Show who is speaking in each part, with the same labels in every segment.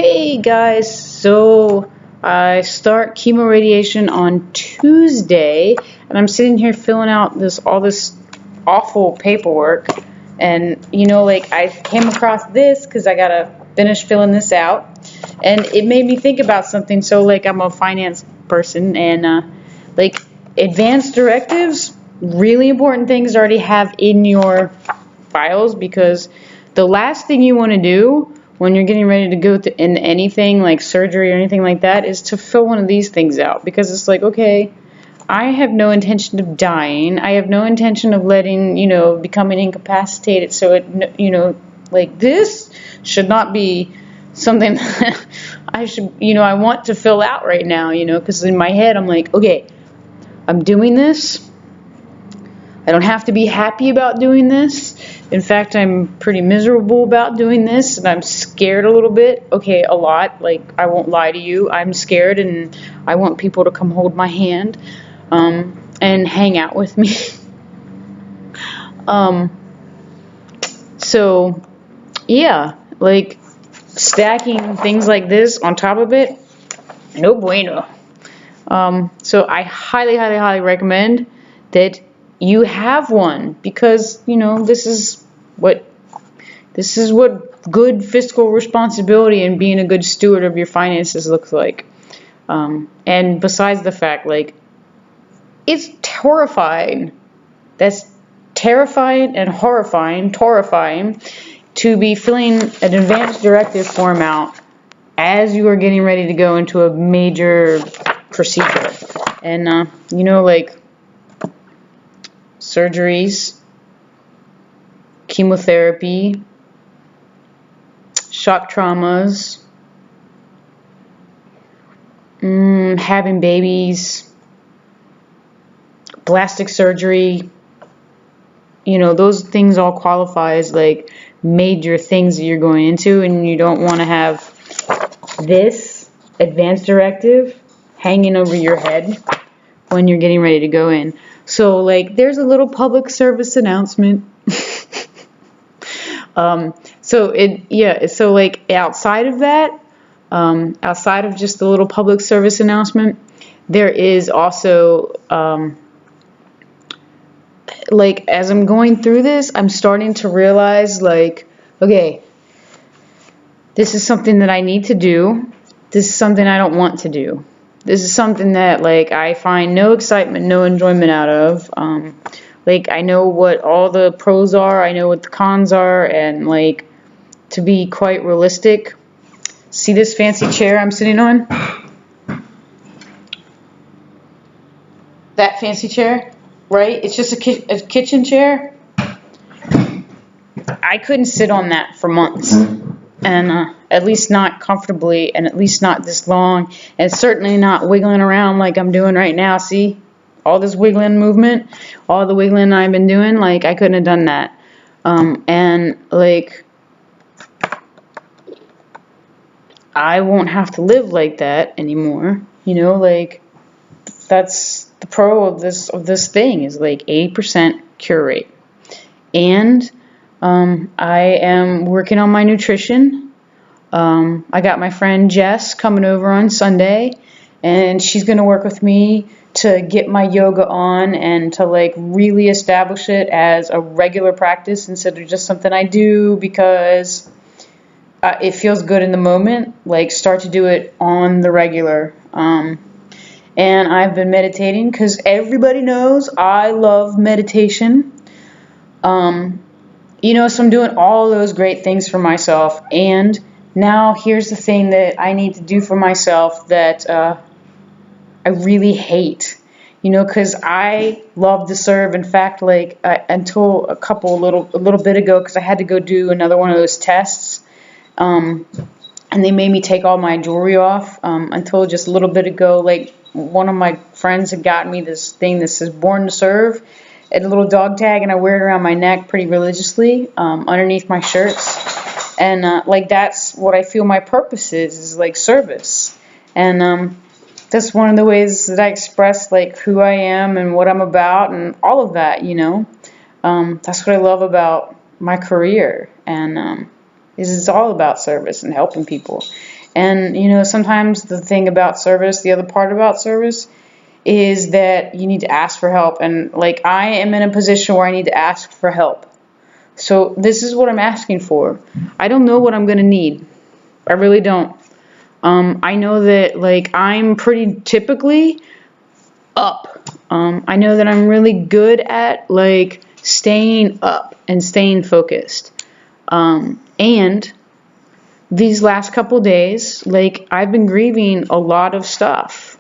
Speaker 1: Hey guys, so I start chemo radiation on Tuesday, and I'm sitting here filling out all this awful paperwork, and like I came across this because I gotta finish filling this out, and it made me think about something. So like I'm a finance person, and like advanced directives, really important things to already have in your files, because the last thing you want to do when you're getting ready to go in anything like surgery or anything like that is to fill one of these things out, because it's like, okay, I have no intention of dying. I have no intention of becoming incapacitated. So like this should not be something that I should, I want to fill out right now, because in my head I'm like, okay, I'm doing this. I don't have to be happy about doing this. In fact, I'm pretty miserable about doing this, and I'm scared a little bit. Okay, a lot. Like, I won't lie to you. I'm scared, and I want people to come hold my hand and hang out with me. So, yeah, like stacking things like this on top of it, no bueno. So I highly, highly, highly recommend that you have one, because this is what good fiscal responsibility and being a good steward of your finances looks like. And besides the fact, like, it's terrifying. That's terrifying and horrifying to be filling an advanced directive form out as you are getting ready to go into a major procedure. And like surgeries, chemotherapy, shock traumas, having babies, plastic surgery, those things all qualify as like major things that you're going into, and you don't want to have this advanced directive hanging over your head when you're getting ready to go in. So like there's a little public service announcement. So like outside of that, outside of just the little public service announcement, there is also like as I'm going through this, I'm starting to realize like, okay, this is something that I need to do. This is something I don't want to do. This is something that like I find no excitement, no enjoyment out of. Like I know what all the pros are, I know what the cons are, and like to be quite realistic, see this fancy chair I'm sitting on? That fancy chair, right? It's just a kitchen chair. I couldn't sit on that for months, and at least not comfortably, and at least not this long, and certainly not wiggling around like I'm doing right now. See? All this wiggling movement, all the wiggling I've been doing, like I couldn't have done that. And like I won't have to live like that anymore. Like that's the pro of this thing is like 80% cure rate. And I am working on my nutrition. I got my friend Jess coming over on Sunday, and she's going to work with me to get my yoga on and to like really establish it as a regular practice instead of just something I do because it feels good in the moment. Like start to do it on the regular. And I've been meditating because everybody knows I love meditation. So I'm doing all those great things for myself, and now here's the thing that I need to do for myself that I really hate, because I love to serve. In fact, like until a little bit ago, because I had to go do another one of those tests, and they made me take all my jewelry off. Until just a little bit ago, like one of my friends had gotten me this thing that says "Born to Serve," and a little dog tag, and I wear it around my neck pretty religiously, underneath my shirts, and like that's what I feel my purpose is like service, and that's one of the ways that I express like who I am and what I'm about and all of that, that's what I love about my career, and is it's all about service and helping people. And, you know, sometimes the thing about service, the other part about service, is that you need to ask for help. And, like, I am in a position where I need to ask for help. So this is what I'm asking for. I don't know what I'm going to need. I really don't. I know that, like, I'm pretty typically up. I know that I'm really good at, like, staying up and staying focused. And these last couple days, like, I've been grieving a lot of stuff.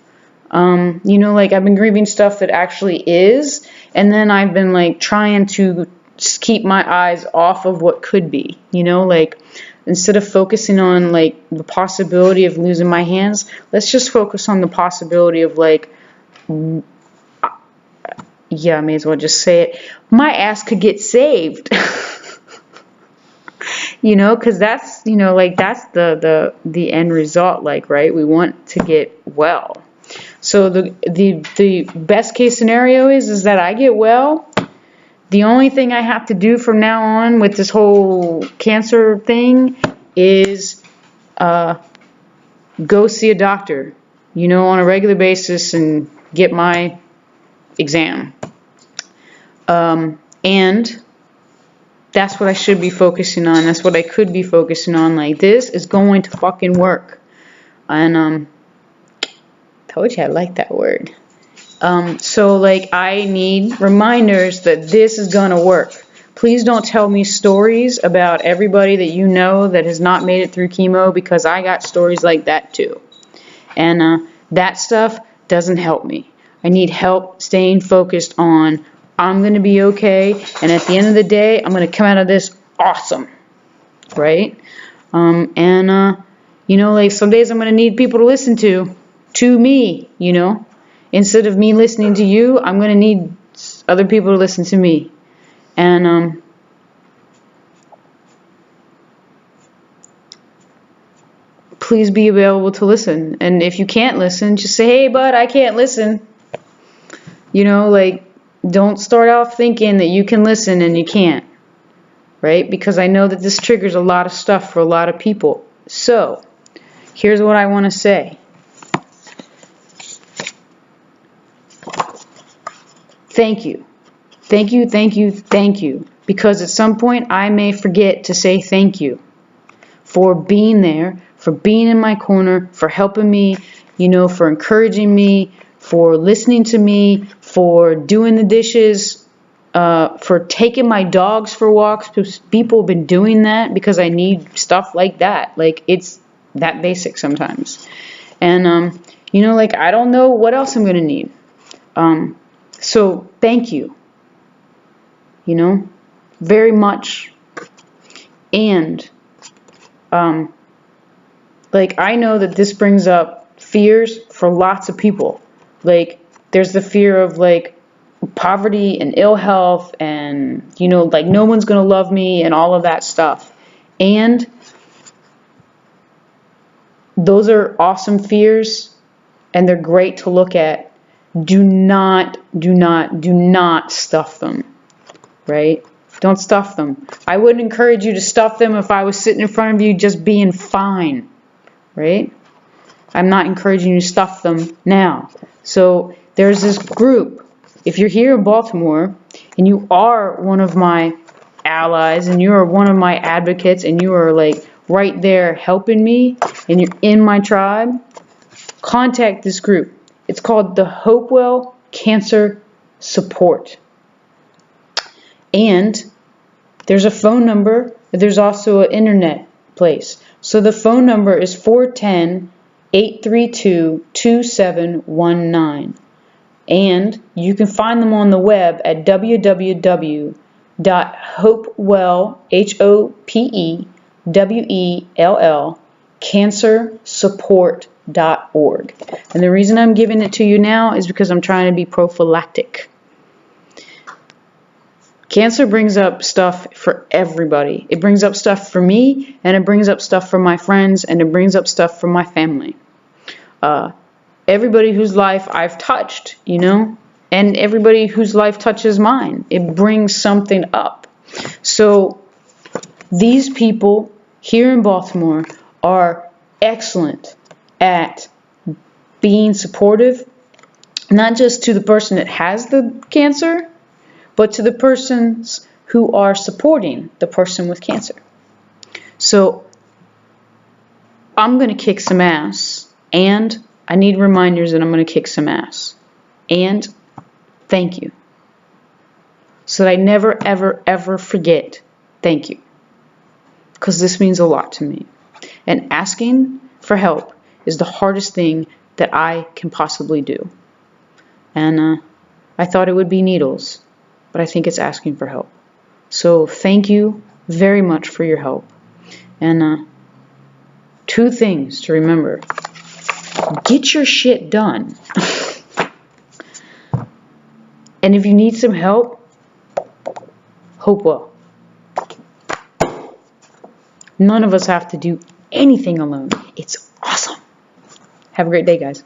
Speaker 1: You know, like, I've been grieving stuff that actually is, and then I've been, like, trying to keep my eyes off of what could be, you know, like, instead of focusing on, like, the possibility of losing my hands, let's just focus on the possibility of, like, yeah, I may as well just say it, my ass could get saved. You know, because that's, you know, like, that's the end result, like, right? We want to get well. So the best case scenario is that I get well. The only thing I have to do from now on with this whole cancer thing is go see a doctor, you know, on a regular basis and get my exam. And that's what I should be focusing on. That's what I could be focusing on. Like, this is going to fucking work. And told you I like that word. So, like, I need reminders that this is gonna work. Please don't tell me stories about everybody that you know that has not made it through chemo, because I got stories like that too. And that stuff doesn't help me. I need help staying focused on, I'm going to be okay, and at the end of the day, I'm going to come out of this awesome, right? You know, like, some days I'm going to need people to listen to me, you know? Instead of me listening to you, I'm going to need other people to listen to me. And please be available to listen. And if you can't listen, just say, hey, bud, I can't listen. You know, like, don't start off thinking that you can listen and you can't, right? Because I know that this triggers a lot of stuff for a lot of people. So, here's what I want to say. Thank you. Thank you, thank you, thank you. Because at some point, I may forget to say thank you for being there, for being in my corner, for helping me, you know, for encouraging me, for listening to me, for doing the dishes, for taking my dogs for walks, because people have been doing that because I need stuff like that. Like, it's that basic sometimes. And, you know, like, I don't know what else I'm going to need. So thank you, you know, very much. And, like, I know that this brings up fears for lots of people. Like, there's the fear of, like, poverty and ill health and, you know, like, no one's going to love me and all of that stuff. And those are awesome fears, and they're great to look at. Do not stuff them, right? Don't stuff them. I wouldn't encourage you to stuff them if I was sitting in front of you just being fine, right? I'm not encouraging you to stuff them now. So there's this group. If you're here in Baltimore and you are one of my allies and you are one of my advocates and you are, like, right there helping me and you're in my tribe, contact this group. It's called the Hopewell Cancer Support. And there's a phone number. There's also an internet place. So the phone number is 410-832-2719. And you can find them on the web at www.hopewell, Hopewell, cancersupport.org. And the reason I'm giving it to you now is because I'm trying to be prophylactic. Cancer brings up stuff for everybody. It brings up stuff for me, and it brings up stuff for my friends, and it brings up stuff for my family. Everybody whose life I've touched, you know, and everybody whose life touches mine, it brings something up. So these people here in Baltimore are excellent at being supportive, not just to the person that has the cancer, but to the persons who are supporting the person with cancer. So I'm going to kick some ass, and I need reminders that I'm going to kick some ass. And thank you. So that I never, ever, ever forget thank you. Because this means a lot to me. And asking for help is the hardest thing that I can possibly do. And I thought it would be needles, but I think it's asking for help. So thank you very much for your help. And 2 things to remember. Get your shit done. And if you need some help, hope well. None of us have to do anything alone. It's awesome. Have a great day, guys.